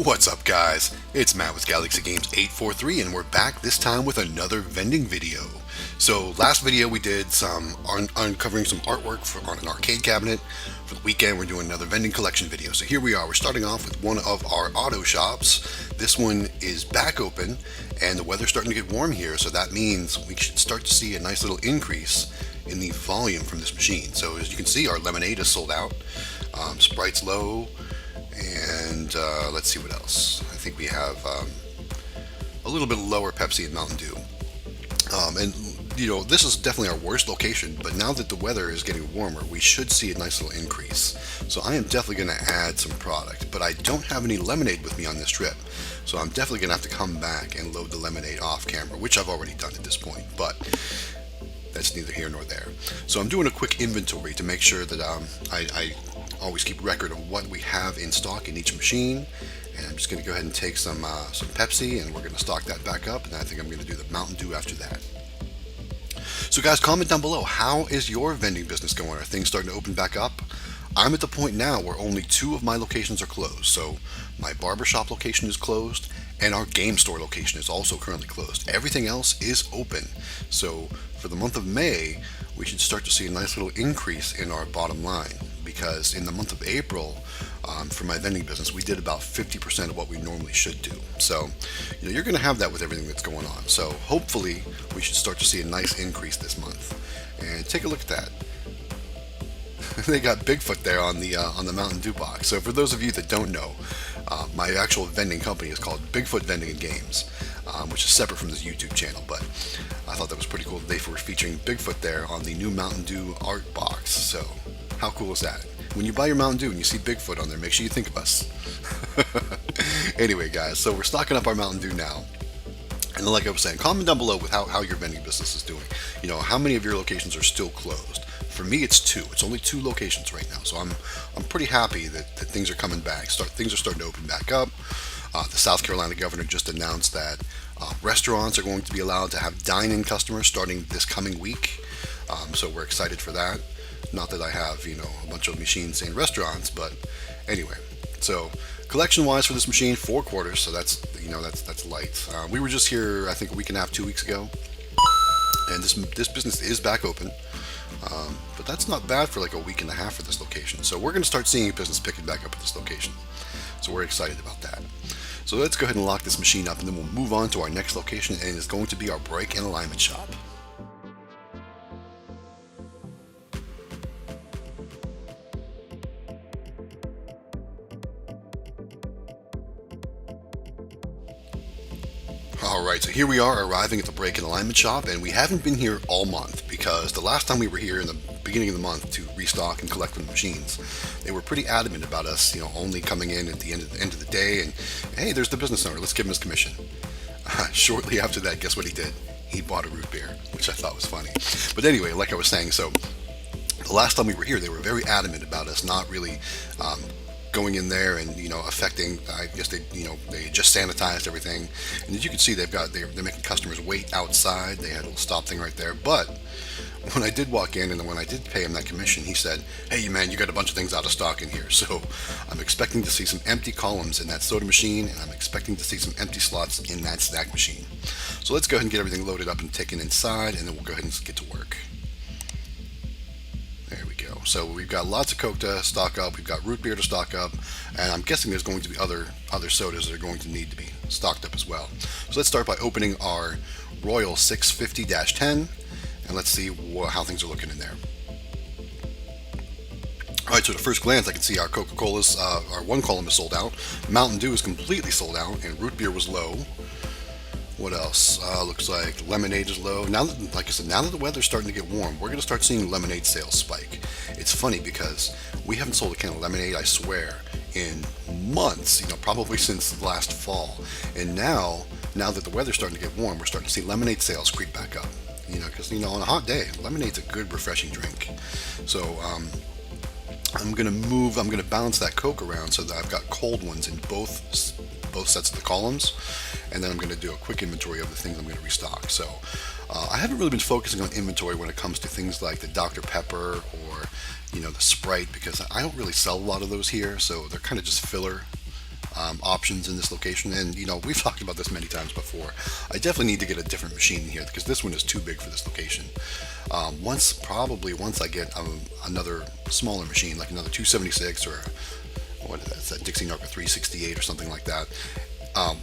What's up guys? It's Matt with Galaxy Games 843 and we're back this time with another vending video. So last video we did some uncovering some artwork on an arcade cabinet. For the weekend we're doing another vending collection video. So here we are, we're starting off with one of our auto shops. This one is back open and the weather's starting to get warm here, so that means we should start to see a nice little increase in the volume from this machine. So as you can see, our lemonade is sold out, Sprite's low, and let's see what else. I think we have a little bit lower Pepsi and Mountain Dew. And you know, this is definitely our worst location, but now that the weather is getting warmer, we should see a nice little increase. So I am definitely going to add some product, but I don't have any lemonade with me on this trip. So I'm definitely going to have to come back and load the lemonade off camera, which I've already done at this point, but that's neither here nor there. So I'm doing a quick inventory to make sure that I always keep record of what we have in stock in each machine. And I'm just going to go ahead and take some Pepsi, and we're going to stock that back up, and I think I'm going to do the Mountain Dew after that. So guys, comment down below, how is your vending business going? Are things starting to open back up? I'm at the point now where only 2 of my locations are closed. So my barbershop location is closed and our game store location is also currently closed. Everything else is open. So for the month of May, we should start to see a nice little increase in our bottom line, because in the month of April, for my vending business, we did about 50% of what we normally should do. So, you know, you're going to have that with everything that's going on. So hopefully we should start to see a nice increase this month. And take a look at that. They got Bigfoot there on the Mountain Dew box. So for those of you that don't know, my actual vending company is called Bigfoot Vending and Games, which is separate from this YouTube channel. But I thought that was pretty cool that they were featuring Bigfoot there on the new Mountain Dew art box. So how cool is that? When you buy your Mountain Dew and you see Bigfoot on there, make sure you think of us. Anyway, guys, so we're stocking up our Mountain Dew now. And like I was saying, comment down below with how your vending business is doing. You know, how many of your locations are still closed? For me, it's 2. It's only 2 locations right now, so I'm pretty happy that things are coming back. Things are starting to open back up. The South Carolina governor just announced that restaurants are going to be allowed to have dine-in customers starting this coming week. So we're excited for that. Not that I have, you know, a bunch of machines in restaurants, but anyway. So collection-wise for this machine, 4 quarters. So that's, you know, that's light. We were just here, I think, a week and a half, 2 weeks ago, and this business is back open. But that's not bad for like a week and a half for this location. So we're going to start seeing business picking back up at this location. So we're excited about that. So let's go ahead and lock this machine up, and then we'll move on to our next location, and it's going to be our brake and alignment shop. Alright, so here we are arriving at the brake and alignment shop, and we haven't been here all month because the last time we were here in the beginning of the month to restock and collect from the machines, they were pretty adamant about us, you know, only coming in at the end of the day and, hey, there's the business owner, let's give him his commission. Shortly after that, guess what he did? He bought a root beer, which I thought was funny. But anyway, like I was saying, so the last time we were here, they were very adamant about us not really going in there and, you know, affecting, I guess they just sanitized everything, and as you can see, they're making customers wait outside. They had a little stop thing right there. But when I did walk in and when I did pay him that commission, he said, hey man, you got a bunch of things out of stock in here. So I'm expecting to see some empty columns in that soda machine, and I'm expecting to see some empty slots in that snack machine. So let's go ahead and get everything loaded up and taken inside, and then we'll go ahead and get to work. There we go. So we've got lots of Coke to stock up, we've got root beer to stock up, and I'm guessing there's going to be other sodas that are going to need to be stocked up as well. So let's start by opening our Royal 650-10, and let's see how things are looking in there. Alright, so at first glance I can see our Coca-Cola's, our one column is sold out, Mountain Dew is completely sold out, and root beer was low. What else? Looks like lemonade is low. Now that, like I said, now that the weather's starting to get warm, we're going to start seeing lemonade sales spike. It's funny because we haven't sold a can of lemonade, I swear, in months, you know, probably since last fall. And now that the weather's starting to get warm, we're starting to see lemonade sales creep back up. You know, because, you know, on a hot day, lemonade's a good, refreshing drink. So, I'm going to balance that Coke around so that I've got cold ones in both sets of the columns, and then I'm going to do a quick inventory of the things I'm going to restock. So I haven't really been focusing on inventory when it comes to things like the Dr. Pepper or, you know, the Sprite, because I don't really sell a lot of those here, so they're kind of just filler. options in this location. And we've talked about this many times before. I definitely need to get a different machine in here because this one is too big for this location. Once I get another smaller machine, like another 276 or what is that? It's that Dixie Narco 368 or something like that.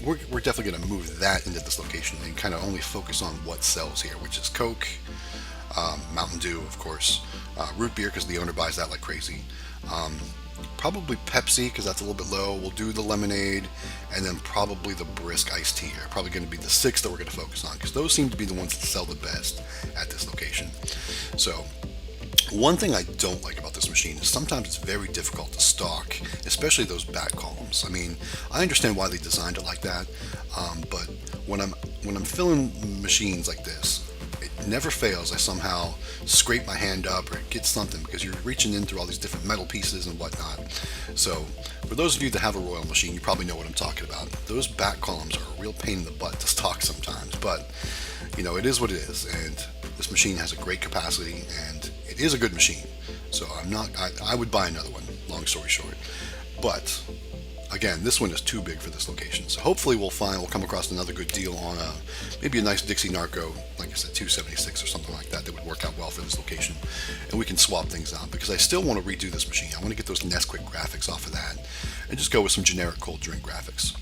We're definitely going to move that into this location and kind of only focus on what sells here, which is Coke, Mountain Dew, of course, root beer because the owner buys that like crazy. Probably Pepsi because that's a little bit low. We'll do the lemonade, and then probably the brisk iced tea are probably going to be the six that we're going to focus on because those seem to be the ones that sell the best at this location. So one thing I don't like about this machine is sometimes it's very difficult to stock, especially those back columns. I mean, I understand why they designed it like that, but when I'm filling machines like this, it never fails. I somehow scrape my hand up or get something because you're reaching in through all these different metal pieces and whatnot. So for those of you that have a Royal machine, you probably know what I'm talking about. Those back columns are a real pain in the butt to stock sometimes, but it is what it is, and this machine has a great capacity and it is a good machine. So I would buy another one, long story short. But again, this one is too big for this location. So hopefully we'll come across another good deal on maybe a nice Dixie Narco, like I said, 276 or something like that would work out well for this location. And we can swap things out because I still want to redo this machine. I want to get those Nesquik graphics off of that and just go with some generic cold drink graphics.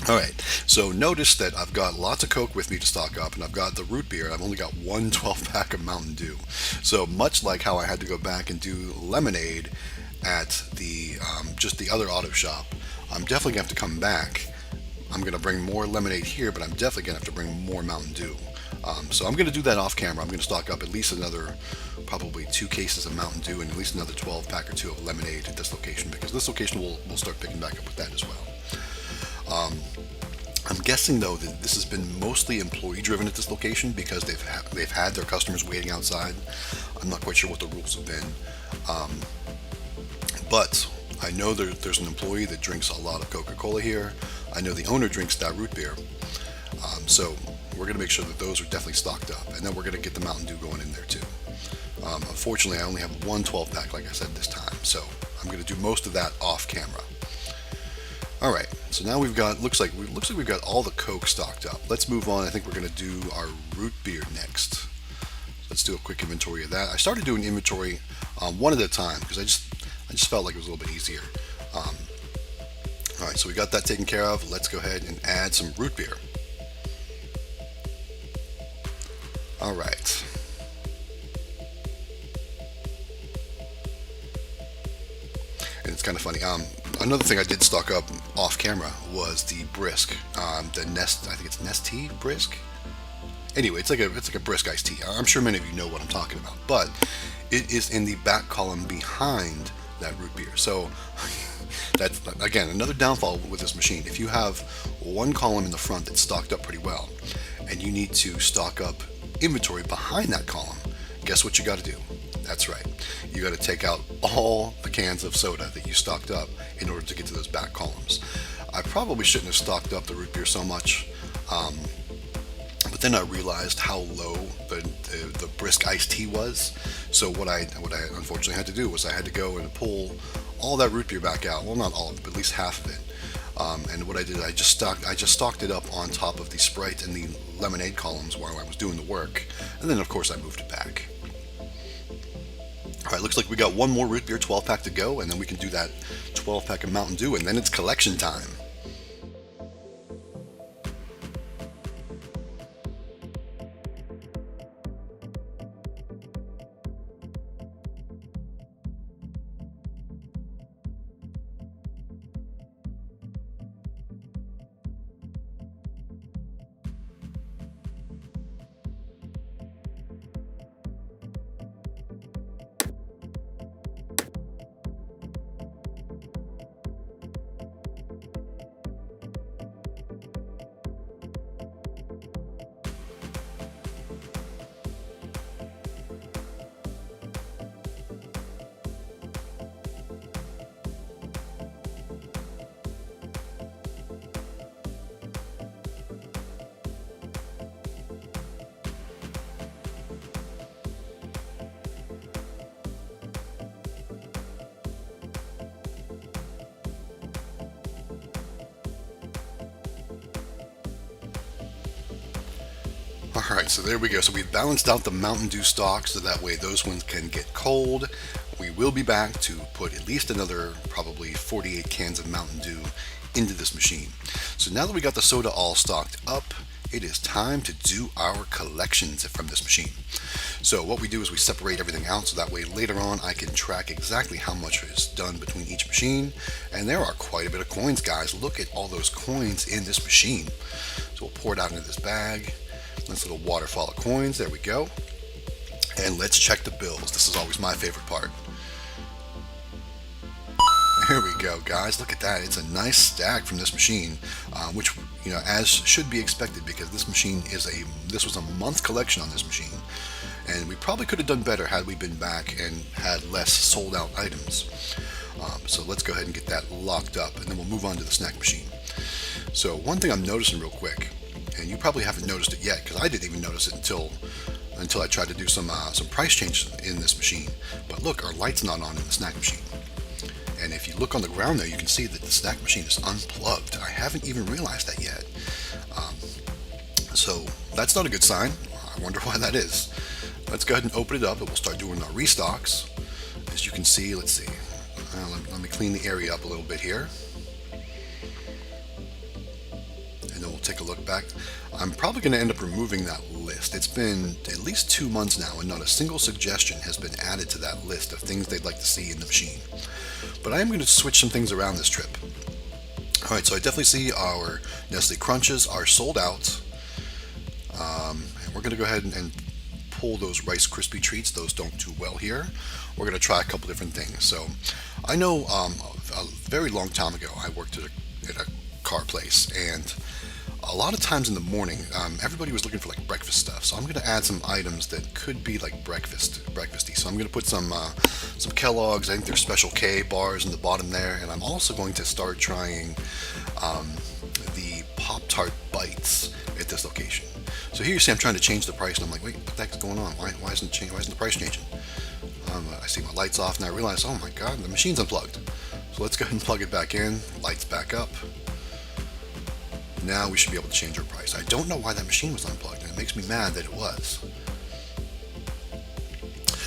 Alright, so notice that I've got lots of Coke with me to stock up, and I've got the root beer. I've only got one 12-pack of Mountain Dew. So much like how I had to go back and do lemonade at the just the other auto shop, I'm definitely going to have to come back. I'm going to bring more lemonade here, but I'm definitely going to have to bring more Mountain Dew. So I'm going to do that off camera. I'm going to stock up at least another probably 2 cases of Mountain Dew and at least another 12-pack or 2 of lemonade at this location, because this location we'll start picking back up with that as well. I'm guessing though that this has been mostly employee driven at this location because they've had their customers waiting outside. I'm not quite sure what the rules have been, but I know there's an employee that drinks a lot of Coca-Cola here. I know the owner drinks that root beer, so we're going to make sure that those are definitely stocked up, and then we're going to get the Mountain Dew going in there too. Unfortunately, I only have one 12-pack like I said this time, so I'm going to do most of that off camera. Alright, so now looks like we've got all the Coke stocked up. Let's move on. I think we're going to do our root beer next. Let's do a quick inventory of that. I started doing inventory one at a time because I just felt like it was a little bit easier. Alright, so we got that taken care of. Let's go ahead and add some root beer. Alright. And it's kind of funny. Another thing I did stock up off camera was the brisk, the Nest. I think it's Nest Tea brisk. Anyway, it's like a brisk iced tea. I'm sure many of you know what I'm talking about, but it is in the back column behind that root beer. So that's again another downfall with this machine. If you have one column in the front that's stocked up pretty well, and you need to stock up inventory behind that column, guess what you got to do? That's right. You got to take out all the cans of soda that you stocked up in order to get to those back columns. I probably shouldn't have stocked up the root beer so much, but then I realized how low the brisk iced tea was. So what I unfortunately had to do was I had to go and pull all that root beer back out. Well, not all of it, but at least half of it. And what I did, I just stocked it up on top of the Sprite and the lemonade columns while I was doing the work, and then of course I moved it back. Alright, looks like we got one more root beer 12-pack to go, and then we can do that 12-pack of Mountain Dew, and then it's collection time. Alright, so there we go. So we've balanced out the Mountain Dew stock so that way those ones can get cold. We will be back to put at least another probably 48 cans of Mountain Dew into this machine. So now that we got the soda all stocked up, it is time to do our collections from this machine. So what we do is we separate everything out so that way later on I can track exactly how much is done between each machine. And there are quite a bit of coins, guys. Look at all those coins in this machine. So we'll pour it out into this bag. Nice little waterfall of coins. There we go. And let's check the bills. This is always my favorite part. There we go, guys. Look at that. It's a nice stack from this machine, which, as should be expected, because this machine this was a month collection on this machine, and we probably could have done better had we been back and had less sold out items. So let's go ahead and get that locked up, and then we'll move on to the snack machine. So one thing I'm noticing real quick, and you probably haven't noticed it yet, because I didn't even notice it until I tried to do some price change in this machine. But look, our light's not on in the snack machine. And if you look on the ground there, you can see that the snack machine is unplugged. I haven't even realized that yet. So that's not a good sign. I wonder why that is. Let's go ahead and open it up and we'll start doing our restocks. As you can see, let's see. Let me clean the area up a little bit here. And then we'll take a look back. I'm probably going to end up removing that list. It's been at least 2 months now and not a single suggestion has been added to that list of things they'd like to see in the machine. But I am going to switch some things around this trip. Alright, so I definitely see our Nestle Crunches are sold out. And we're going to go ahead and pull those Rice Krispie treats. Those don't do well here. We're going to try a couple different things. So I know a very long time ago I worked at a car place, and a lot of times in the morning everybody was looking for like breakfast stuff. So I'm going to add some items that could be like breakfasty. So I'm going to put some Kellogg's. I think there's Special K bars in the bottom there, and I'm also going to start trying the Pop-Tart bites at this location. So here you see I'm trying to change the price, and I'm like, wait, what the heck's going on? Why isn't the price changing? I see my lights off, and I realize, oh my god, the machine's unplugged. So let's go ahead and plug it back in. Lights back up. Now we should be able to change our price. I don't know why that machine was unplugged, and it makes me mad that it was.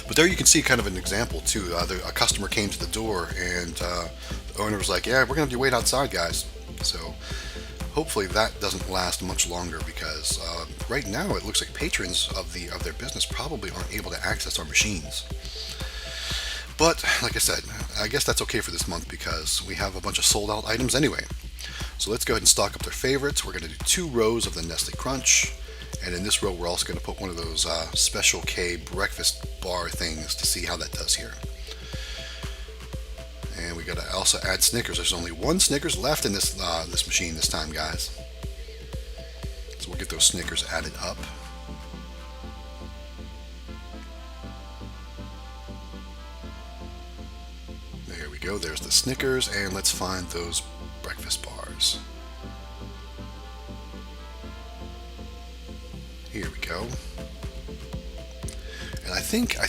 But there you can see kind of an example too. A customer came to the door, and the owner was like, yeah, we're going to have to wait outside, guys. So hopefully that doesn't last much longer, because right now it looks like patrons of their business probably aren't able to access our machines. But like I said, I guess that's okay for this month because we have a bunch of sold out items anyway. So let's go ahead and stock up their favorites. We're going to do 2 rows of the Nestle Crunch, and in this row we're also going to put one of those Special K breakfast bar things to see how that does here. And we got to also add Snickers. There's only 1 Snickers left in this machine this time, guys. So we'll get those Snickers added up. There we go. There's the Snickers, and let's find those breakfast bars. Here we go. And I think I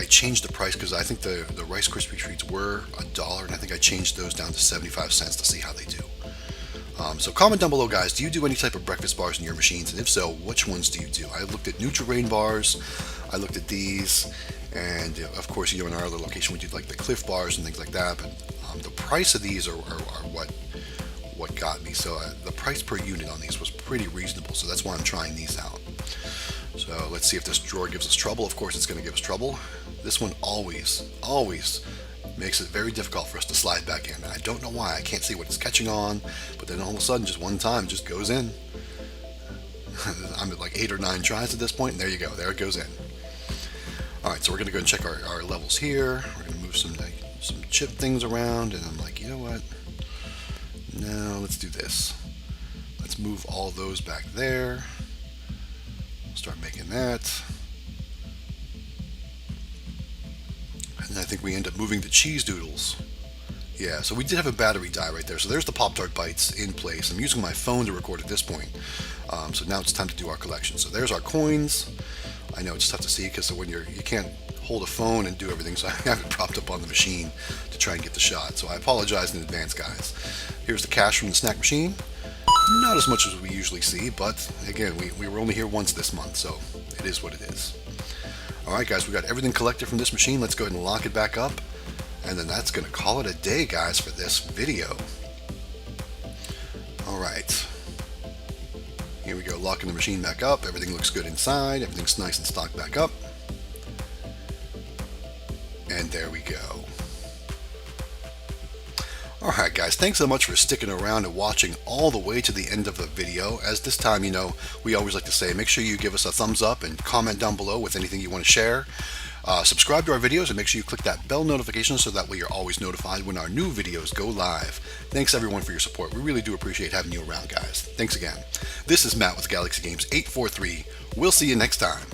changed the price because I think the Rice Krispie treats were $1, and I think I changed those down to 75 cents to see how they do. So comment down below, guys. Do you do any type of breakfast bars in your machines? And if so, which ones do you do? I looked at Nutri-Grain bars. I looked at these. And of course, in our other location, we do like the Cliff bars and things like that. But the price of these are what got me. So the price per unit on these was pretty reasonable. So that's why I'm trying these out. So let's see if this drawer gives us trouble. Of course, it's going to give us trouble. This one always makes it very difficult for us to slide back in. I don't know why. I can't see what it's catching on, but then all of a sudden, just one time, it just goes in. I'm at like 8 or 9 tries at this point, and there you go. There it goes in. Alright, so we're going to go and check our levels here. We're going to move some chip things around, and I'm like, you know what? No, let's do this. Let's move all those back there. We'll start making that. And I think we end up moving the cheese doodles. Yeah, so we did have a battery die right there. So there's the Pop-Tart bites in place. I'm using my phone to record at this point. So now it's time to do our collection. So there's our coins. I know it's tough to see because when you can't hold a phone and do everything, so I have it propped up on the machine to try and get the shot. So I apologize in advance, guys. Here's the cash from the snack machine. Not as much as we usually see, but again, we were only here once this month, so it is what it is. Alright guys, we got everything collected from this machine. Let's go ahead and lock it back up. And then that's going to call it a day, guys, for this video. Alright. Here we go, locking the machine back up. Everything looks good inside. Everything's nice and stocked back up. And there we go. Alright guys, thanks so much for sticking around and watching all the way to the end of the video. As this time, we always like to say, make sure you give us a thumbs up and comment down below with anything you want to share. Subscribe to our videos and make sure you click that bell notification so that way you're always notified when our new videos go live. Thanks everyone for your support. We really do appreciate having you around, guys. Thanks again. This is Matt with Galaxy Games 843. We'll see you next time.